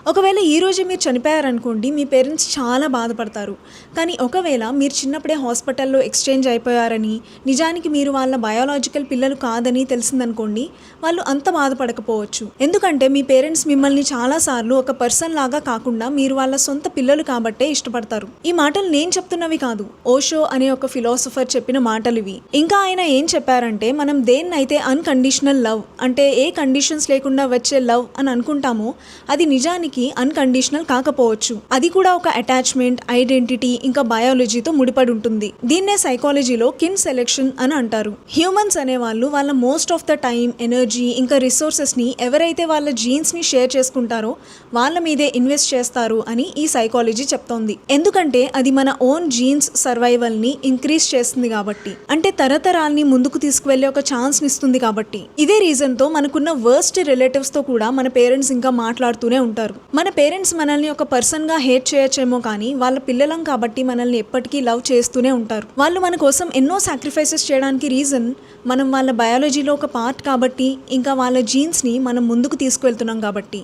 ఒకవేళ ఈ రోజే మీరు చనిపోయారనుకోండి, మీ పేరెంట్స్ చాలా బాధపడతారు. కానీ ఒకవేళ మీరు చిన్నప్పుడే హాస్పిటల్‌లో ఎక్స్‌చేంజ్ అయిపోయారని, నిజానికి మీరు వాళ్ళ బయోలాజికల్ పిల్లలు కాదని తెలిసిందనుకోండి, వాళ్ళు అంత బాధపడకపోవచ్చు. ఎందుకంటే మీ పేరెంట్స్ మిమ్మల్ని చాలా సార్లు ఒక పర్సన్ లాగా కాకుండా మీరు వాళ్ళ సొంత పిల్లలు కాబట్టే ఇష్టపడతారు. ఈ మాటలు నేను చెప్తున్నవి కాదు. ఓషో అనే ఒక ఫిలాసఫర్ చెప్పిన మాటలివి. ఇంకా ఆయన ఏం చెప్పారంటే, మనం దేన్నైతే అన్‌కండిషనల్ లవ్ అంటే ఏ కండిషన్స్ లేకుండా వచ్చే లవ్ అని అనుకుంటామో అది నిజానికి అన్‌కండిషనల్ కాకపోవచ్చు. అది కూడా ఒక అటాచ్మెంట్, ఐడెంటిటీ ఇంకా బయాలజీతో ముడిపడి ఉంటుంది. దీన్నే సైకాలజీలో కిన్ సెలెక్షన్ అని అంటారు. హ్యూమన్స్ అనేవాళ్ళు వాళ్ళ most of the time, energy ఇంకా రిసోర్సెస్ని ఎవరైతే వాళ్ళ జీన్స్ని షేర్ చేసుకుంటారో వాళ్ళ మీదే ఇన్వెస్ట్ చేస్తారు అని ఈ సైకాలజీ చెప్తోంది. ఎందుకంటే అది మన ఓన్ జీన్స్ సర్వైవల్ని ఇంక్రీజ్ చేస్తుంది కాబట్టి, అంటే తరతరాల్ని ముందుకు తీసుకువెళ్ళే ఒక ఛాన్స్ని ఇస్తుంది కాబట్టి. ఇదే రీజన్తో మనకున్న వర్స్ట్ రిలేటివ్స్తో కూడా మన పేరెంట్స్ ఇంకా మాట్లాడుతూనే ఉంటారు. మన పేరెంట్స్ మనల్ని ఒక పర్సన్గా హేట్ చేయొచ్చేమో కానీ వాళ్ళ పిల్లలం కాబట్టి మనల్ని ఎప్పటికీ లవ్ చేస్తూనే ఉంటారు. వాళ్ళు మన కోసం ఎన్నో సాక్రిఫైసెస్ చేయడానికి రీజన్ మనం వాళ్ళ బయాలజీలో ఒక పార్ట్ కాబట్టి, ఇంకా వాళ్ళ జీన్స్ని మనం ముందుకు తీసుకువెళ్తున్నాం కాబట్టి.